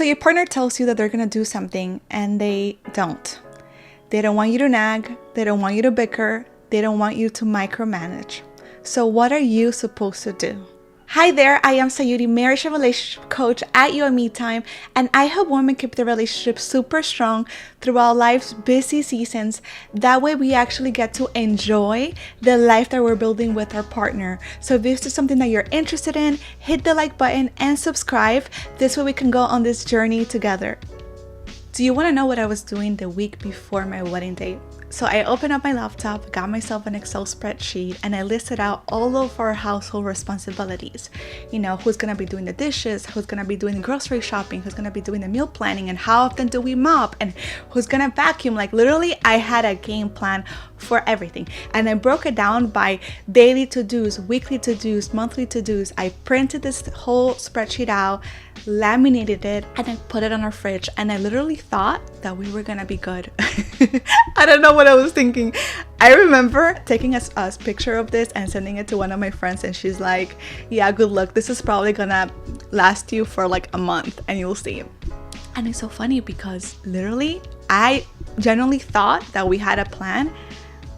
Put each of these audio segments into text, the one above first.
So your partner tells you that they're going to do something and they don't. They don't want you to nag. They don't want you to bicker. They don't want you to micromanage. So what are you supposed to do? Hi there, I am Sayuri, marriage and relationship coach at You and Me Time, and I help women keep their relationship super strong throughout life's busy seasons. That way we actually get to enjoy the life that we're building with our partner. So if this is something that you're interested in, hit the like button and subscribe. This way we can go on this journey together. Do you want to know what I was doing the week before my wedding day? So I opened up my laptop, got myself an Excel spreadsheet, and I listed out all of our household responsibilities. You know, who's gonna be doing the dishes, who's gonna be doing the grocery shopping, who's gonna be doing the meal planning, and how often do we mop, and who's gonna vacuum. Like literally, I had a game plan for everything. And I broke it down by daily to-dos, weekly to-dos, monthly to-dos. I printed this whole spreadsheet out, laminated it, and I put it on our fridge. And I literally thought that we were gonna be good. I don't know what I was thinking. I remember taking a picture of this and sending it to one of my friends, and she's like, yeah, good luck. This is probably gonna last you for like a month and you'll see. And it's so funny because literally I genuinely thought that we had a plan,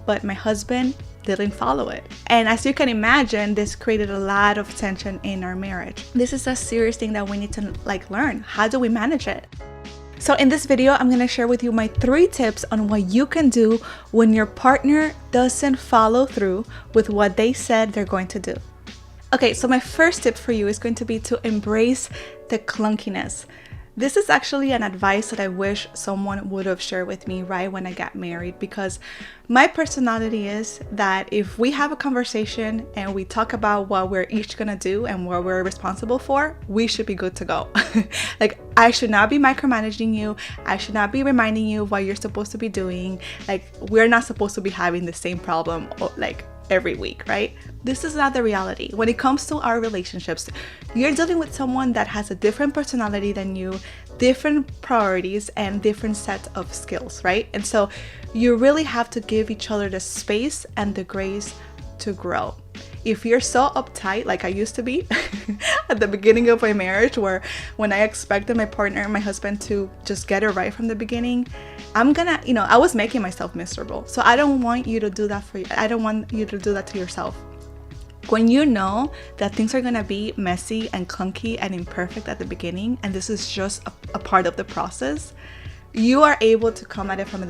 but my husband didn't follow it. And as you can imagine, this created a lot of tension in our marriage. This is a serious thing that we need to learn. How do we manage it? So in this video, I'm gonna share with you my 3 tips on what you can do when your partner doesn't follow through with what they said they're going to do. Okay, so my first tip for you is going to be to embrace the clunkiness. This is actually an advice that I wish someone would have shared with me right when I got married, because my personality is that if we have a conversation and we talk about what we're each gonna do and what we're responsible for, we should be good to go. Like, I should not be micromanaging you. I should not be reminding you what you're supposed to be doing. Like, we're not supposed to be having the same problem like every week, right? This is not the reality. When it comes to our relationships, you're dealing with someone that has a different personality than you, different priorities, and different set of skills, right? And so you really have to give each other the space and the grace to grow. If you're so uptight, like I used to be at the beginning of my marriage, where when I expected my partner, my husband, to just get it right from the beginning, I was making myself miserable. So I don't want you to do that for you. I don't want you to do that to yourself. When you know that things are gonna be messy and clunky and imperfect at the beginning, and this is just a part of the process, you are able to come at it from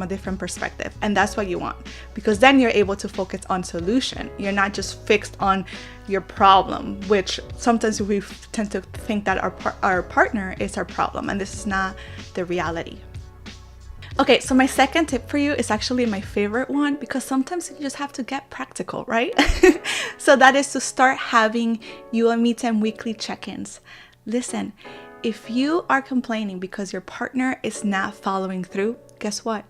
a different perspective. And that's what you want, because then you're able to focus on solution. You're not just fixed on your problem, which sometimes we tend to think that our partner is our problem, and this is not the reality. Okay, so my second tip for you is actually my favorite one, because sometimes you just have to get practical, right? So that is to start having You and Me Time weekly check-ins. Listen, if you are complaining because your partner is not following through, guess what?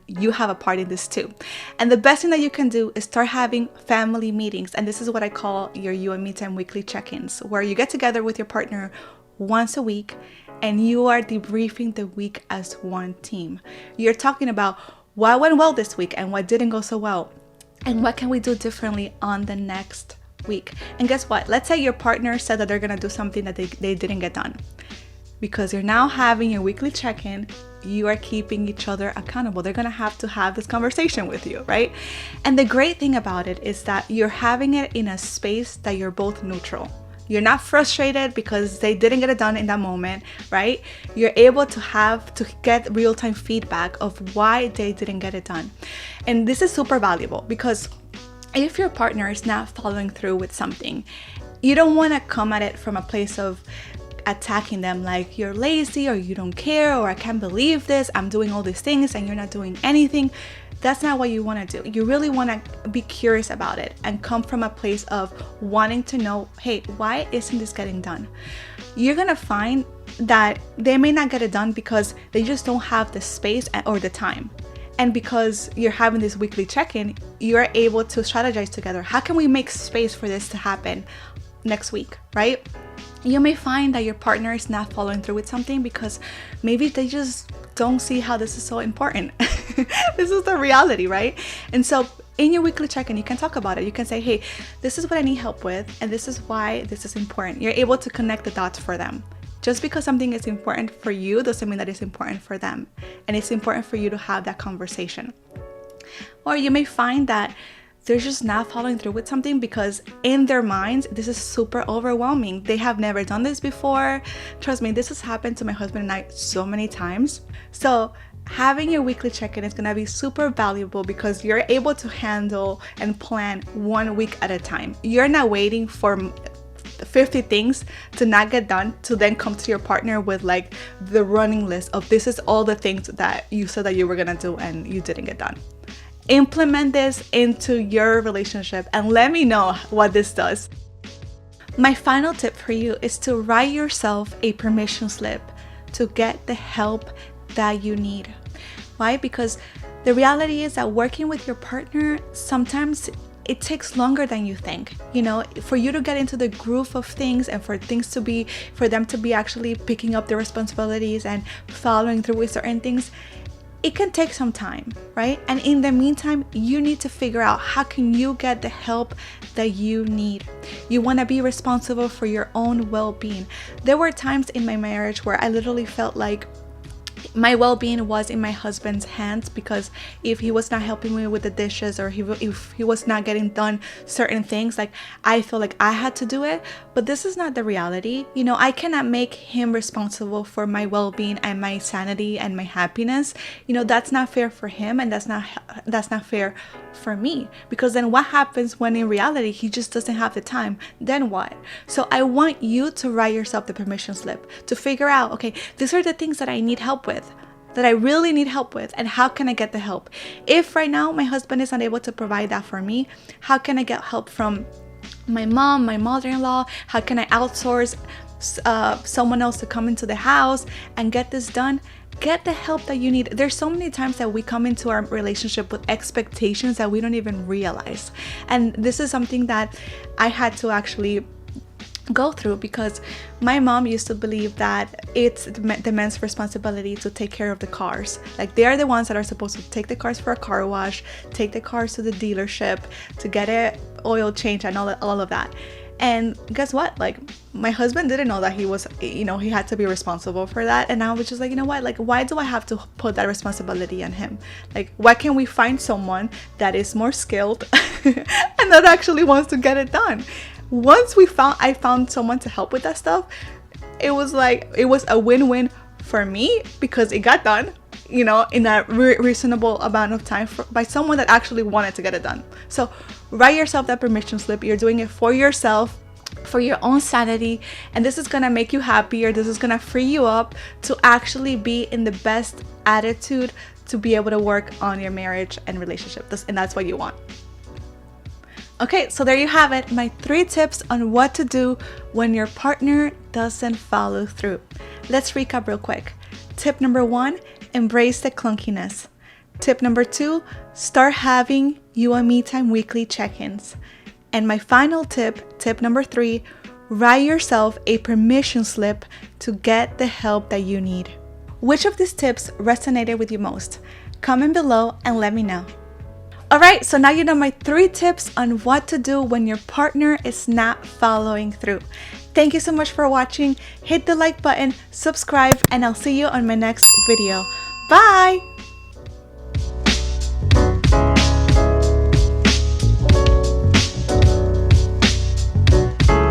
You have a part in this too. And the best thing that you can do is start having family meetings. And this is what I call your You and Me Time weekly check-ins, where you get together with your partner once a week and you are debriefing the week as one team. You're talking about what went well this week and what didn't go so well, and what can we do differently on the next week. And guess what? Let's say your partner said that they're gonna do something that they didn't get done. Because you're now having your weekly check-in, you are keeping each other accountable. They're gonna have to have this conversation with you, right? And the great thing about it is that you're having it in a space that you're both neutral. You're not frustrated because they didn't get it done in that moment, right? You're able to get real-time feedback of why they didn't get it done. And this is super valuable, because if your partner is not following through with something, you don't want to come at it from a place of attacking them, like you're lazy or you don't care, or I can't believe this, I'm doing all these things and you're not doing anything. That's not what you want to do. You really want to be curious about it and come from a place of wanting to know, hey, why isn't this getting done? You're going to find that they may not get it done because they just don't have the space or the time. And because you're having this weekly check-in, you're able to strategize together. How can we make space for this to happen next week, right? You may find that your partner is not following through with something because maybe they just don't see how this is so important. This is the reality, right? And so in your weekly check-in, you can talk about it. You can say, hey, this is what I need help with, and this is why this is important. You're able to connect the dots for them. Just because something is important for you doesn't mean that it's important for them. And it's important for you to have that conversation. Or you may find that they're just not following through with something because in their minds, this is super overwhelming. They have never done this before. Trust me, this has happened to my husband and I so many times. So having your weekly check-in is gonna be super valuable because you're able to handle and plan 1 week at a time. You're not waiting for 50 things to not get done to then come to your partner with like the running list of this is all the things that you said that you were gonna do and you didn't get done. Implement this into your relationship and let me know what this does. My final tip for you is to write yourself a permission slip to get the help that you need. Why? Because the reality is that working with your partner, sometimes it takes longer than you think. You know, for you to get into the groove of things and for them to be actually picking up their responsibilities and following through with certain things, it can take some time, right? And in the meantime, you need to figure out how can you get the help that you need. You want to be responsible for your own well-being. There were times in my marriage where I literally felt like my well-being was in my husband's hands, because if he was not helping me with the dishes or if he was not getting done certain things, like I feel like I had to do it. But this is not the reality. You know, I cannot make him responsible for my well-being and my sanity and my happiness. You know, that's not fair for him, and that's not fair for me, because then what happens when in reality he just doesn't have the time? Then what? So I want you to write yourself the permission slip to figure out, okay, these are the things that I need help with, that I really need help with, and how can I get the help? If right now my husband is unable to provide that for me, how can I get help from my mom, my mother-in-law? How can I outsource someone else to come into the house and get this done? Get the help that you need. There's so many times that we come into our relationship with expectations that we don't even realize. And this is something that I had to actually go through, because my mom used to believe that it's the men's responsibility to take care of the cars. Like they are the ones that are supposed to take the cars for a car wash, take the cars to the dealership, to get it oil change and all of that. And guess what? Like my husband didn't know that he was, you know, he had to be responsible for that. And I was just like, you know what? Like, why do I have to put that responsibility on him? Like, why can't we find someone that is more skilled and that actually wants to get it done? Once I found someone to help with that stuff, it was a win-win for me, because it got done, you know, in a reasonable amount of time by someone that actually wanted to get it done. So write yourself that permission slip. You're doing it for yourself, for your own sanity, and this is gonna make you happier. This is gonna free you up to actually be in the best attitude to be able to work on your marriage and relationship. And that's what you want. Okay, so there you have it, my 3 tips on what to do when your partner doesn't follow through. Let's recap real quick. Tip number 1, embrace the clunkiness. Tip number 2, start having you and me time weekly check-ins. And my final tip number 3, write yourself a permission slip to get the help that you need. Which of these tips resonated with you most? Comment below and let me know. Alright, so now you know my 3 tips on what to do when your partner is not following through. Thank you so much for watching. Hit the like button, subscribe, and I'll see you on my next video. Bye!